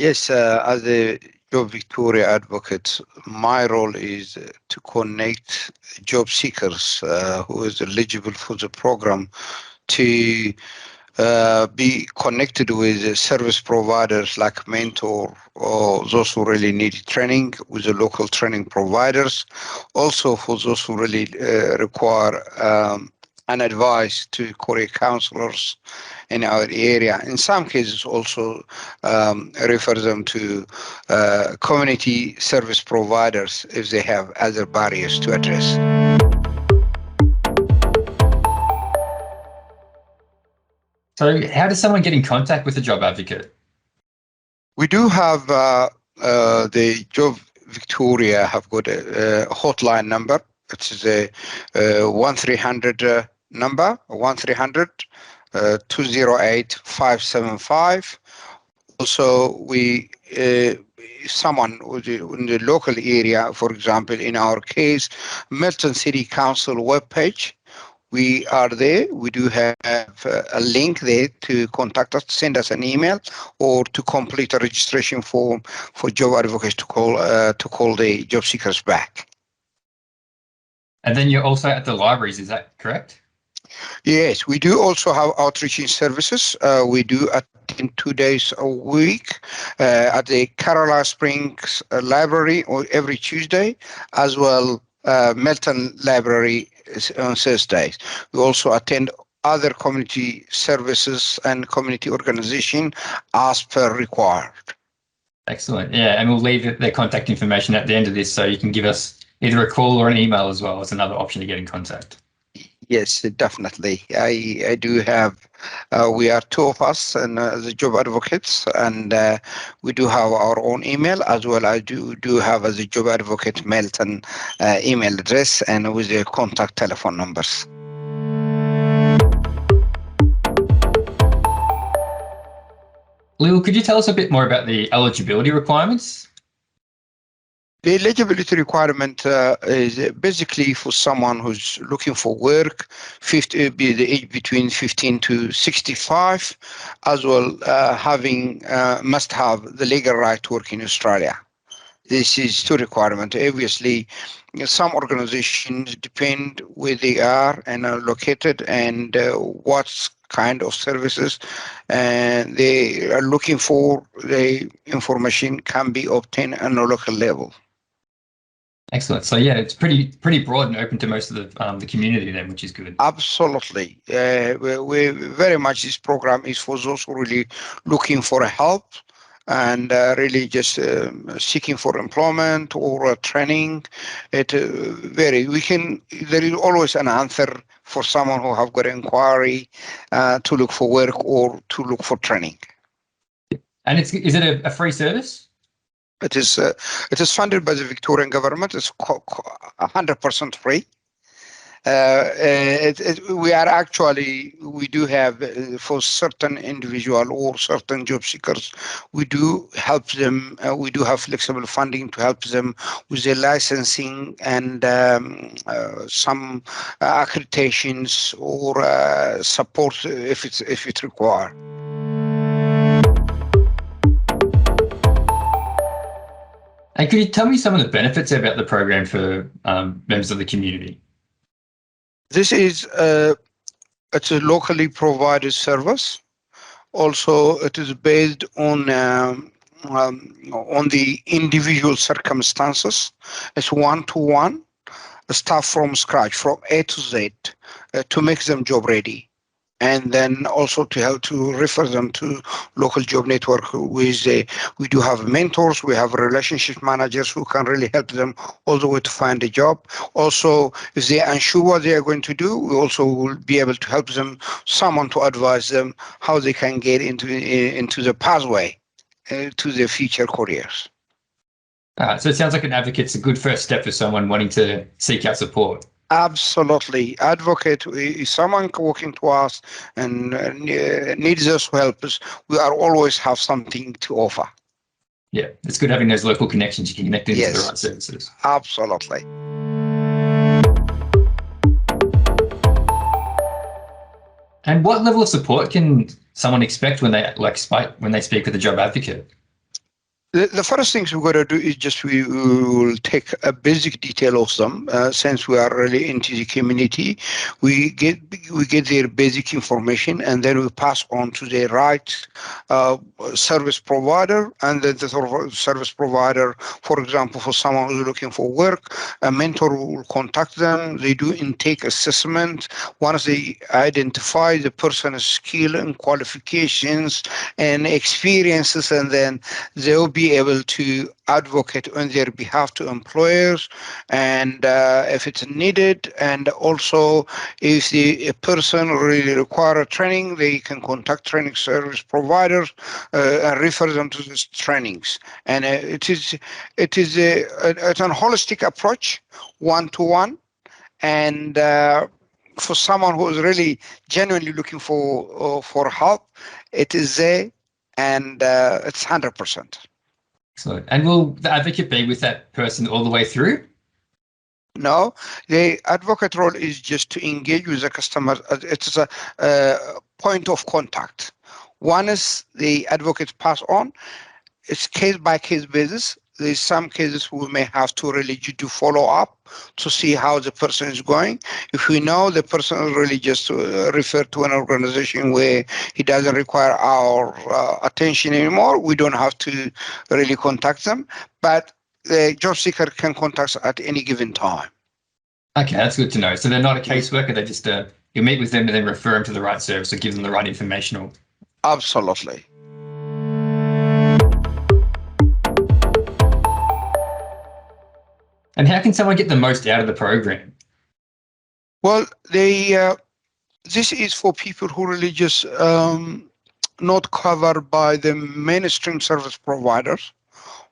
Yes, as a Job Victoria advocate, my role is to connect job seekers who is eligible for the program to be connected with service providers like Mentor or those who really need training with the local training providers. Also, for those who really require an advice to career counselors in our area. In some cases, also refer them to community service providers if they have other barriers to address. So how does someone get in contact with a job advocate? We do have the Job Victoria have got a hotline number. It's a 1300 number, 1300 208 575. Also, we someone in the local area, for example, in our case, Melton City Council webpage. We are there. We do have a link there to contact us, send us an email, or to complete a registration form for job advocates to call the job seekers back. And then you're also at the libraries, is that correct? Yes, we do also have outreaching services. We do attend 2 days a week at the Caroline Springs Library or every Tuesday, as well Melton Library on Thursdays. We also attend other community services and community organization as per required. Excellent. Yeah, and we'll leave their contact information at the end of this, so you can give us either a call or an email as well as another option to get in contact. Yes, definitely. I do have, we are two of us and the job advocates, and we do have our own email as well. I do have as a job advocate Melton email address and with the contact telephone numbers. Leul, could you tell us a bit more about the eligibility requirements? The eligibility requirement is basically for someone who's looking for work, be the age between 15 to 65, as well must have the legal right to work in Australia. This is two requirements. Obviously, some organizations depend where they are and are located and what kind of services and they are looking for. The information can be obtained on a local level. Excellent. So yeah, it's pretty broad and open to most of the community then, which is good. Absolutely. We very much, this program is for those who really looking for help and really just seeking for employment or training. There is always an answer for someone who have got an inquiry to look for work or to look for training. And is it a free service? It is funded by the Victorian government. It's 100% free. We do have for certain individual or certain job seekers, we do help them. We do have flexible funding to help them with their licensing and some accreditations or support if it's required. And could you tell me some of the benefits about the program for members of the community? This is it's a locally provided service. Also, it is based on the individual circumstances. It's one-to-one, staff from scratch, from A to Z, to make them job ready. And then also to help to refer them to local job network. We do have mentors, we have relationship managers who can really help them all the way to find a job. Also, if they're unsure what they are going to do, we also will be able to help them, someone to advise them how they can get into the pathway to their future careers. So it sounds like an advocate's a good first step for someone wanting to seek out support. Absolutely. Advocate is someone working to us and needs us to help us. We are always have something to offer. Yeah, it's good having those local connections. You can connect into Yes, the right services. Absolutely. And what level of support can someone expect when they speak with a job advocate? The first things we're going to do is just we will take a basic detail of them. Since we are really into the community, we get their basic information, and then we pass on to the right service provider, and then the service provider, for example, for someone who's looking for work, a mentor will contact them. They do intake assessment. Once they identify the person's skill and qualifications and experiences, and then they'll be able to advocate on their behalf to employers, and if it's needed, and also if the person really require training, they can contact training service providers and refer them to these trainings. And it's an holistic approach, one-to-one, and for someone who is really genuinely looking for help, it is there, and it's 100%. Excellent. And will the advocate be with that person all the way through? No, the advocate role is just to engage with the customer. It's a point of contact. One is the advocate pass on. It's case by case basis. There's some cases we may have to really do follow up to see how the person is going. If we know the person is really just referred to an organization where he doesn't require our attention anymore, we don't have to really contact them. But the job seeker can contact us at any given time. Okay, that's good to know. So they're not a caseworker. They just you meet with them and then refer them to the right service or give them the right information. Absolutely. And how can someone get the most out of the program? Well, this is for people who really just not covered by the mainstream service providers,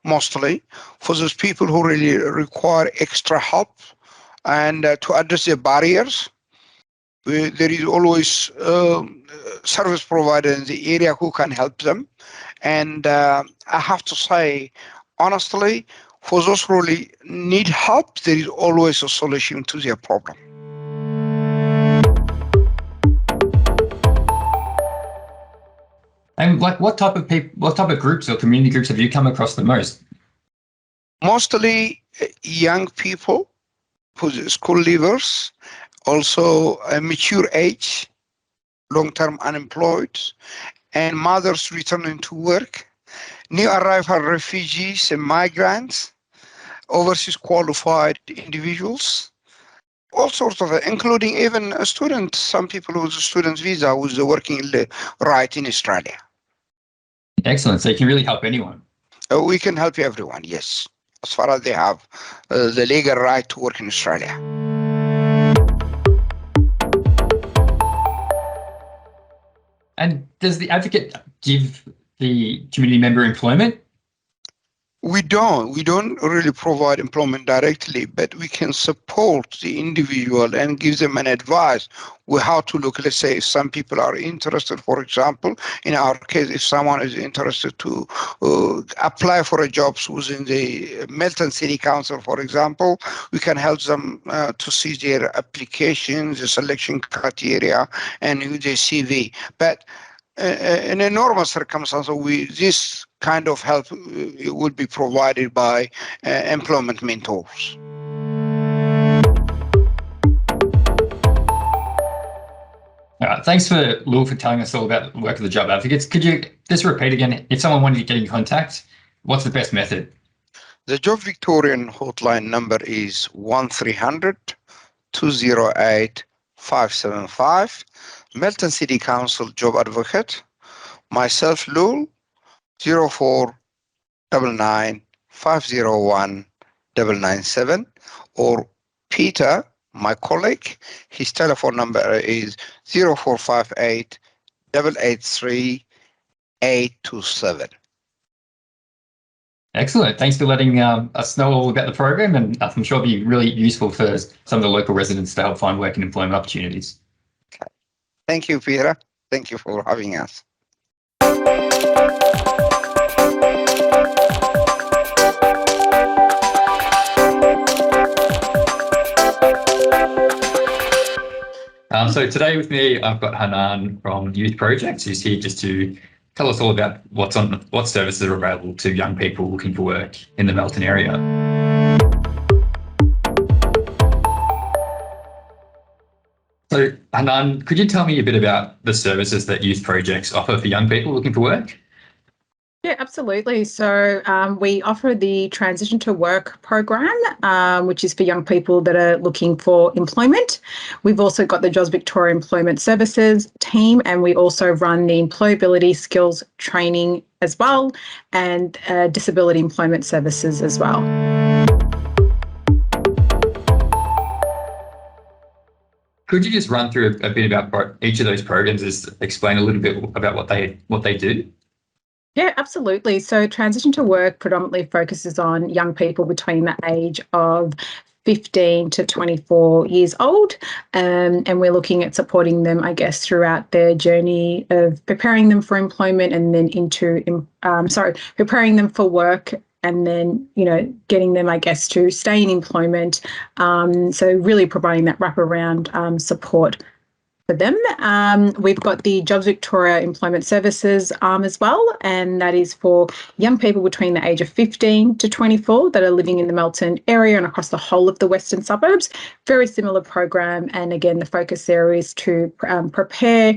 mostly. For those people who really require extra help and to address their barriers, there is always service provider in the area who can help them. And I have to say, honestly, for those who really need help, there is always a solution to their problem. And like, what type of groups or community groups have you come across the most? Mostly young people, who's school leavers, also a mature age, long-term unemployed, and mothers returning to work, new arrival refugees and migrants, overseas qualified individuals, all sorts of it, including even a student, some people who's a student's visa who's working right in Australia. Excellent. So you can really help anyone. We can help everyone, yes, as far as they have the legal right to work in Australia. And does the advocate give the community member employment? We don't really provide employment directly, but we can support the individual and give them an advice with how to look. Let's say if some people are interested, for example, in our case, if someone is interested to apply for a job within the Melton City Council, for example, we can help them to see their applications, the selection criteria, and their CV. But in a normal circumstance, this kind of help would be provided by employment mentors. All right, thanks for Leul for telling us all about the work of the job advocates. Could you just repeat again, if someone wanted to get in contact, what's the best method? The Job Victorian hotline number is 1300 208 575. Melton City Council Job Advocate. Myself, Leul, 0499 501 997, or Peter, my colleague, his telephone number is 0458 883 827. Excellent. Thanks for letting us know all about the program, and I'm sure it'll be really useful for some of the local residents to help find work and employment opportunities. Okay. Thank you, Peter. Thank you for having us. So today with me, I've got Hanan from Youth Projects, who's here just to tell us all about what services are available to young people looking for work in the Melton area. So, Hanan, could you tell me a bit about the services that youth projects offer for young people looking for work? Yeah, absolutely. So we offer the Transition to Work program, which is for young people that are looking for employment. We've also got the Jobs Victoria Employment Services team, and we also run the employability skills training as well, and disability employment services as well. Could you just run through a bit about each of those programs, just explain a little bit about what they do? Yeah, absolutely. So Transition to Work predominantly focuses on young people between the age of 15 to 24 years old. And we're looking at supporting them, I guess, throughout their journey of preparing them for employment and then preparing them for work and then, getting them, I guess, to stay in employment. So really providing that wraparound support for them. We've got the Jobs Victoria Employment Services arm as well, and that is for young people between the age of 15 to 24 that are living in the Melton area and across the whole of the western suburbs. Very similar program, and again, the focus there is to prepare,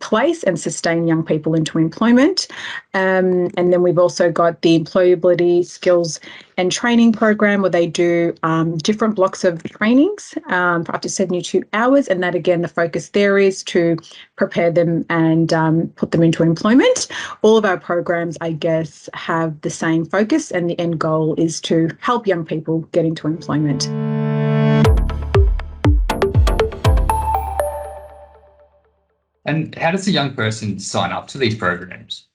place and sustain young people into employment. And then we've also got the employability skills and training program where they do different blocks of trainings for up to 72 hours. And that, again, the focus there is to prepare them and put them into employment. All of our programs, I guess, have the same focus, and the end goal is to help young people get into employment. And how does a young person sign up to these programs?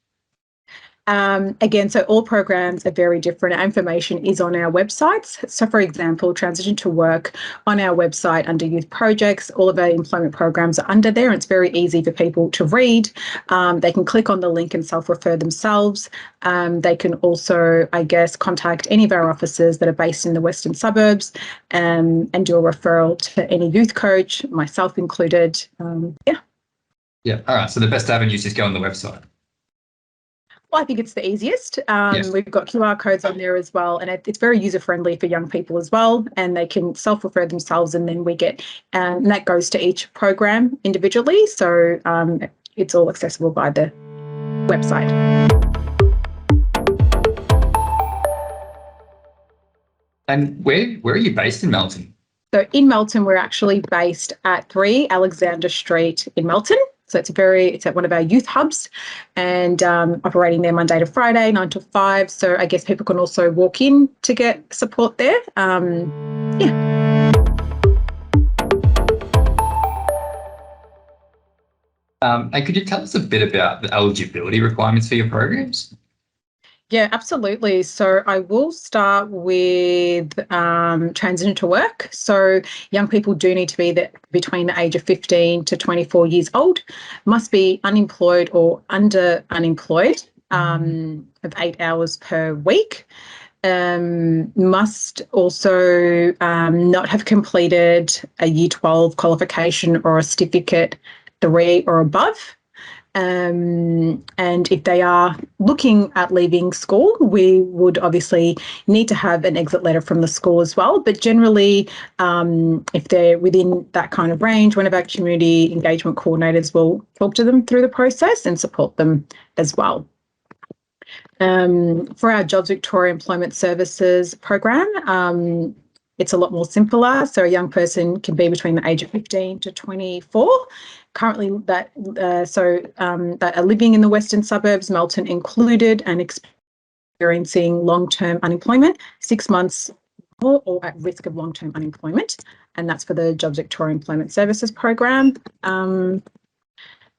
Again, so all programs are very different. Our information is on our websites. So, for example, Transition to Work on our website under youth projects, all of our employment programs are under there. It's very easy for people to read. They can click on the link and self-refer themselves. They can also, I guess, contact any of our officers that are based in the western suburbs and do a referral to any youth coach, myself included. Yeah. All right. So the best avenue is just go on the website. Well, I think it's the easiest. Yes. We've got QR codes on there as well, and it's very user-friendly for young people as well, and they can self-refer themselves, and then we get, and that goes to each program individually, so it's all accessible by the website. And where are you based in Melton? So in Melton, we're actually based at 3 Alexander Street in Melton. So it's at one of our youth hubs, and operating there Monday to Friday, 9 to 5. So I guess people can also walk in to get support there. Yeah. And could you tell us a bit about the eligibility requirements for your programs? Yeah, absolutely. So I will start with Transition to Work. So young people do need to be between the age of 15 to 24 years old, must be unemployed or under unemployed of 8 hours per week. Must also not have completed a Year 12 qualification or a certificate 3 or above. And if they are looking at leaving school, we would obviously need to have an exit letter from the school as well. But generally, if they're within that kind of range, one of our community engagement coordinators will talk to them through the process and support them as well. For our Jobs Victoria Employment Services program, it's a lot more simpler. So a young person can be between the age of 15 to 24. Currently, that are living in the western suburbs, Melton included, and experiencing long-term unemployment, 6 months or at risk of long-term unemployment. And that's for the Jobs Victoria Employment Services program.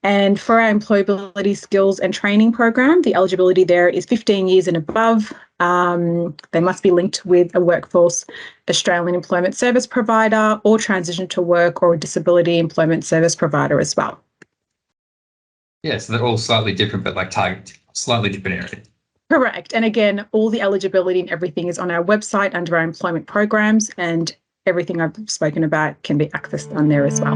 And for our employability skills and training program, the eligibility there is 15 years and above. They must be linked with a Workforce Australian Employment Service provider or Transition to Work or a Disability Employment Service provider as well. Yeah, so they're all slightly different, but like target slightly different areas. Correct. And again, all the eligibility and everything is on our website under our employment programs, and everything I've spoken about can be accessed on there as well.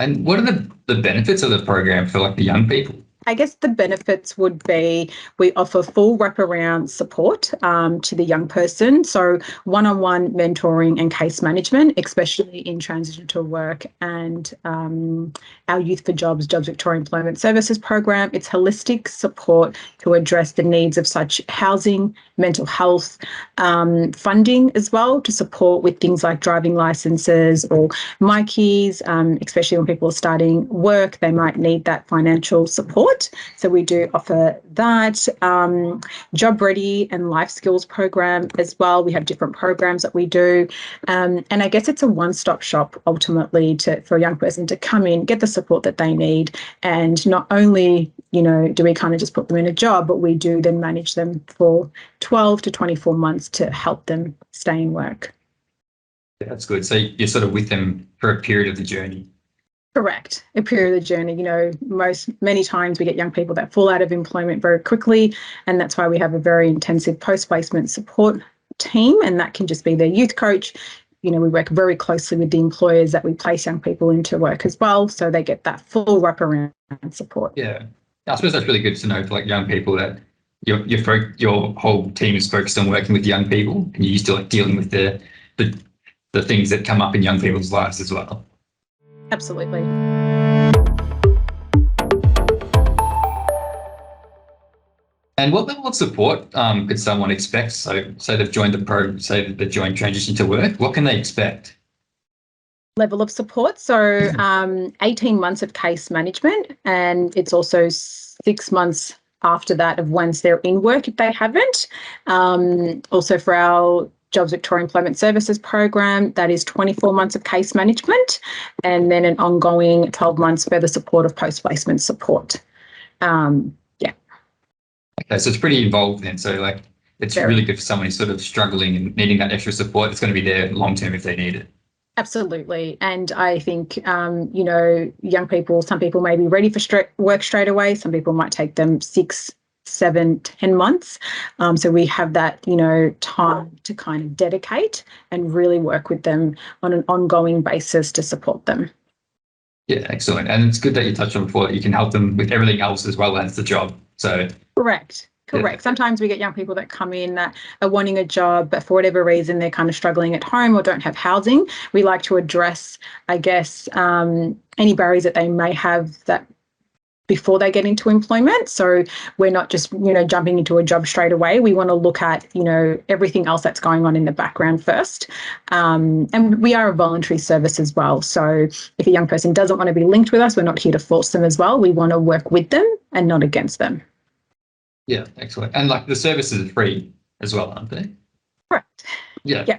And what are the benefits of the program for like the young people? I guess the benefits would be we offer full wraparound support to the young person. So one-on-one mentoring and case management, especially in transition to work and our Youth for Jobs, Jobs Victoria Employment Services program. It's holistic support to address the needs of such housing, mental health, funding as well to support with things like driving licenses or MyKeys, especially when people are starting work, they might need that financial support. So we do offer that. Job Ready and Life Skills program as well. We have different programs that we do. And I guess it's a one-stop shop ultimately for a young person to come in, get the support that they need. And not only, do we kind of just put them in a job, but we do then manage them for 12 to 24 months to help them stay in work. Yeah, that's good. So you're sort of with them for a period of the journey. Correct. A period of the journey. Many times we get young people that fall out of employment very quickly, and that's why we have a very intensive post-placement support team, and that can just be their youth coach. We work very closely with the employers that we place young people into work as well, so they get that full wraparound support. Yeah, I suppose that's really good to know for like young people that your whole team is focused on working with young people, and you're used to like dealing with the things that come up in young people's lives as well. Absolutely. And what level of support could someone expect? So they've joined the program, say that they've joined Transition to Work. What can they expect? Level of support. So 18 months of case management, and it's also 6 months after that of once they're in work if they haven't. Also for our Jobs Victoria Employment Services program, that is 24 months of case management, and then an ongoing 12 months further support of post-placement support. Okay, so it's pretty involved then. So like it's really good for someone who's sort of struggling and needing that extra support. It's going to be there long term if they need it. Absolutely. And I think, young people, some people may be ready for work straight away. Some people might take them 6, 7, 10 months. So we have that, time to kind of dedicate and really work with them on an ongoing basis to support them. Yeah, excellent. And it's good that you touched on before that you can help them with everything else as well as the job. So Correct. Yeah. Sometimes we get young people that come in that are wanting a job, but for whatever reason, they're kind of struggling at home or don't have housing. We like to address, I guess, any barriers that they may have that before they get into employment. So we're not just, jumping into a job straight away. We want to look at, everything else that's going on in the background first. And we are a voluntary service as well. So if a young person doesn't want to be linked with us, we're not here to force them as well. We want to work with them and not against them. Yeah, excellent. And like the services are free as well, aren't they? Correct. Yeah. Yeah.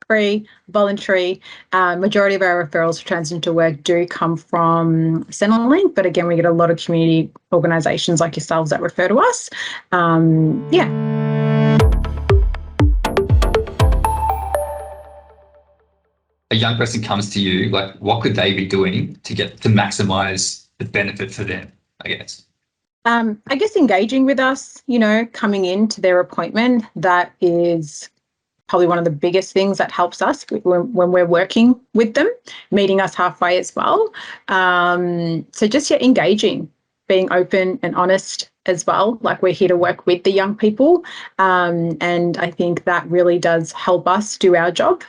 Free, voluntary. Majority of our referrals for transition to work do come from Centrelink, but again, we get a lot of community organisations like yourselves that refer to us. A young person comes to you, like what could they be doing to maximise the benefit for them, I guess? I guess engaging with us, coming into their appointment, that is probably one of the biggest things that helps us when we're working with them, meeting us halfway as well. So just engaging, being open and honest as well. Like we're here to work with the young people. And I think that really does help us do our job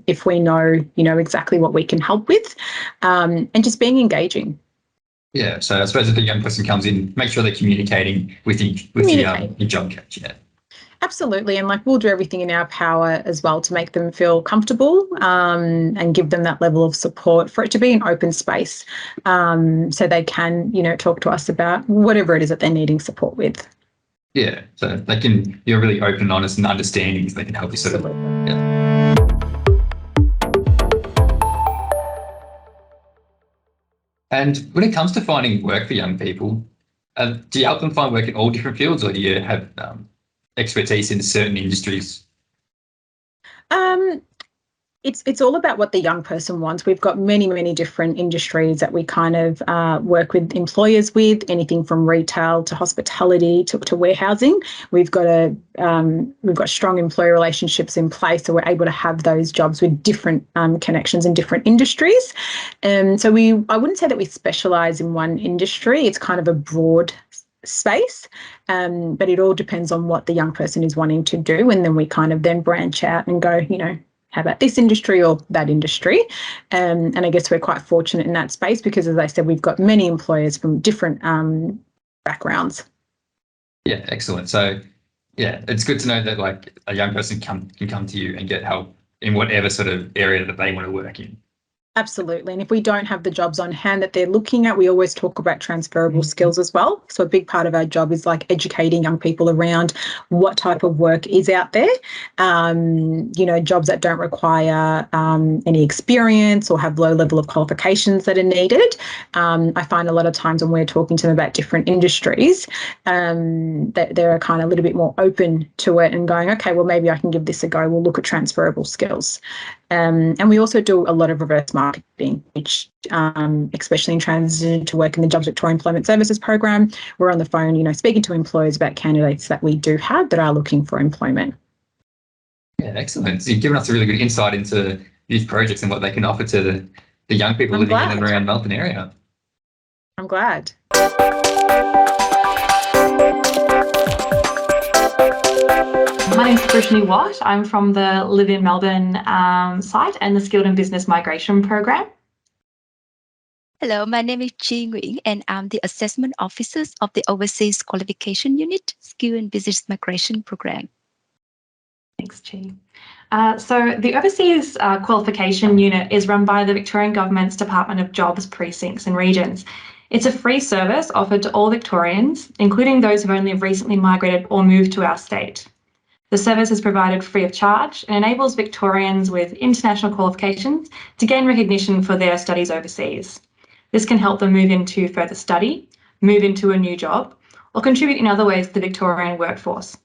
if we know, exactly what we can help with, and just being engaging. Yeah, so I suppose if a young person comes in, make sure they're communicating with your job coach. Yeah. Absolutely. And we'll do everything in our power as well to make them feel comfortable and give them that level of support for it to be an open space so they can, talk to us about whatever it is that they're needing support with. Yeah. So you're really open, honest and understanding so they can help you sort of. Yeah. And when it comes to finding work for young people, do you help them find work in all different fields or do you have expertise in certain industries? It's all about what the young person wants. We've got many different industries that we kind of work with employers with, anything from retail to hospitality to warehousing. We've got strong employer relationships in place, so we're able to have those jobs with different connections in different industries. So I wouldn't say that we specialise in one industry. It's kind of a broad space, but it all depends on what the young person is wanting to do, and then we kind of then branch out and go, how about this industry or that industry? And I guess we're quite fortunate in that space because, as I said, we've got many employers from different backgrounds. Yeah, excellent. So, yeah, it's good to know that like a young person can come to you and get help in whatever sort of area that they want to work in. Absolutely. And if we don't have the jobs on hand that they're looking at, we always talk about transferable skills as well. So a big part of our job is like educating young people around what type of work is out there. Jobs that don't require any experience or have low level of qualifications that are needed. I find a lot of times when we're talking to them about different industries, that they're kind of a little bit more open to it and going, okay, well, maybe I can give this a go. We'll look at transferable skills. And we also do a lot of reverse marketing, which especially in transition to work in the Jobs Victoria Employment Services program, we're on the phone, speaking to employers about candidates that we do have that are looking for employment. Yeah, excellent. So you've given us a really good insight into these projects and what they can offer to the young people living in and around Melton area. I'm glad. My name's Prishni Watt. I'm from the Live in Melbourne site and the Skilled and Business Migration Program. Hello, my name is Chi Nguyen and I'm the Assessment Officer of the Overseas Qualification Unit, Skill and Business Migration Program. Thanks, Chi. So the Overseas Qualification Unit is run by the Victorian Government's Department of Jobs, Precincts and Regions. It's a free service offered to all Victorians, including those who've only recently migrated or moved to our state. The service is provided free of charge and enables Victorians with international qualifications to gain recognition for their studies overseas. This can help them move into further study, move into a new job, or contribute in other ways to the Victorian workforce.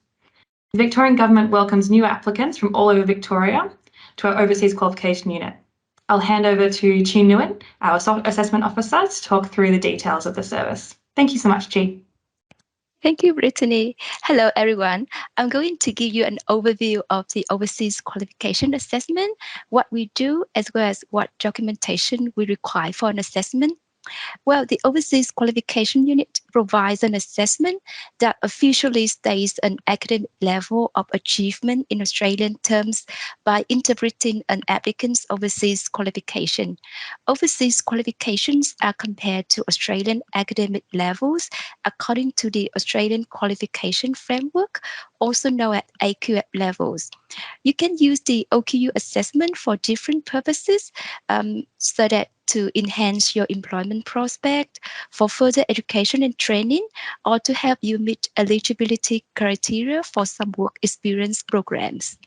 The Victorian Government welcomes new applicants from all over Victoria to our Overseas Qualification Unit. I'll hand over to Chi Nguyen, our Assessment Officer, to talk through the details of the service. Thank you so much, Chi. Thank you, Brittany. Hello, everyone. I'm going to give you an overview of the Overseas Qualification Assessment, what we do, as well as what documentation we require for an assessment. Well, the Overseas Qualification Unit provides an assessment that officially states an academic level of achievement in Australian terms by interpreting an applicant's overseas qualification. Overseas qualifications are compared to Australian academic levels according to the Australian Qualification Framework, also known as AQF levels. You can use the OQU assessment for different purposes, so that to enhance your employment prospect, for further education and training, or to help you meet eligibility criteria for some work experience programs.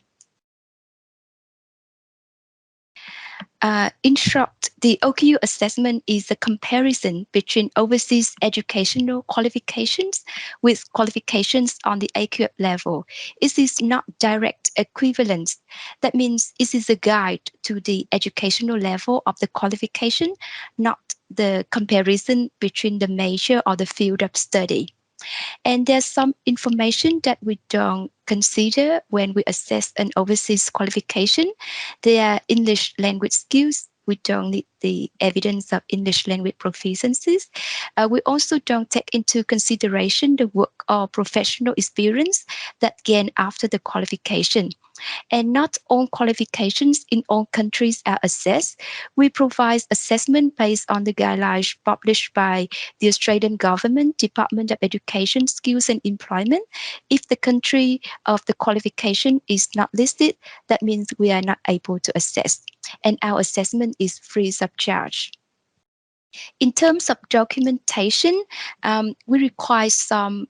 In short, the OQU assessment is a comparison between overseas educational qualifications with qualifications on the AQF level. It is not direct equivalence. That means it is a guide to the educational level of the qualification, not the comparison between the major or the field of study. And there's some information that we don't consider when we assess an overseas qualification. They are English language skills. We don't need the evidence of English language proficiencies. We also don't take into consideration the work or professional experience that gained after the qualification. And not all qualifications in all countries are assessed. We provide assessment based on the guidelines published by the Australian Government, Department of Education, Skills and Employment. If the country of the qualification is not listed, that means we are not able to assess. And our assessment is free of charge. In terms of documentation, we require some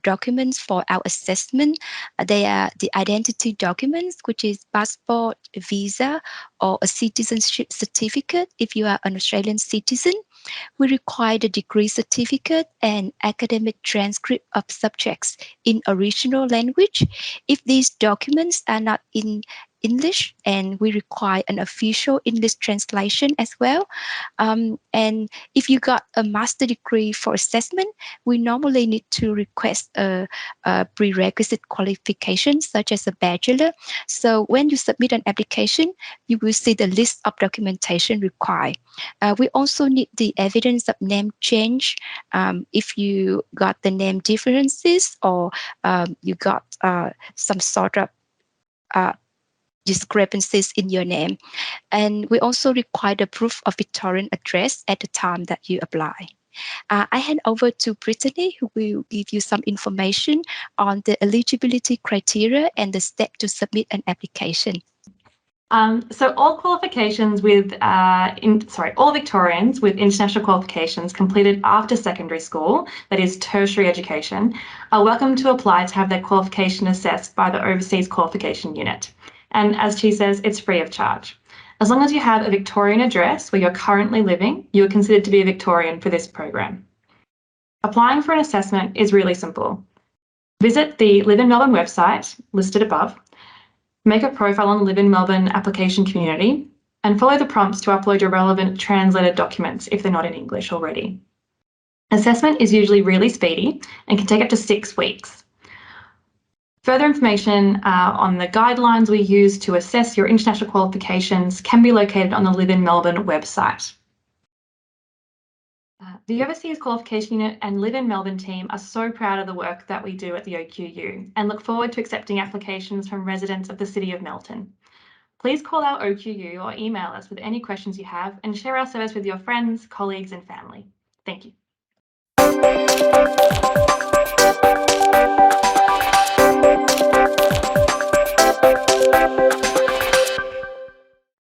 documents for our assessment. They are the identity documents, which is passport, visa, or a citizenship certificate if you are an Australian citizen. We require the degree certificate and academic transcript of subjects in original language. If these documents are not in English, and we require an official English translation as well. And if you got a master degree for assessment, we normally need to request a prerequisite qualification such as a bachelor. So when you submit an application, you will see the list of documentation required. We also need the evidence of name change. If you got the name differences, or you got some sort of discrepancies in your name. And we also require the proof of Victorian address at the time that you apply. I hand over to Brittany, who will give you some information on the eligibility criteria and the step to submit an application. So all qualifications with, all Victorians with international qualifications completed after secondary school, that is tertiary education, are welcome to apply to have their qualification assessed by the Overseas Qualification Unit. And as Chi says, it's free of charge. As long as you have a Victorian address where you're currently living, you are considered to be a Victorian for this program. Applying for an assessment is really simple. Visit the Live in Melbourne website listed above, make a profile on the Live in Melbourne application community, and follow the prompts to upload your relevant translated documents if they're not in English already. Assessment is usually really speedy and can take up to 6 weeks. Further information on the guidelines we use to assess your international qualifications can be located on the Live in Melbourne website. The Overseas Qualification Unit and Live in Melbourne team are so proud of the work that we do at the OQU and look forward to accepting applications from residents of the City of Melton. Please call our OQU or email us with any questions you have and share our service with your friends, colleagues and family. Thank you.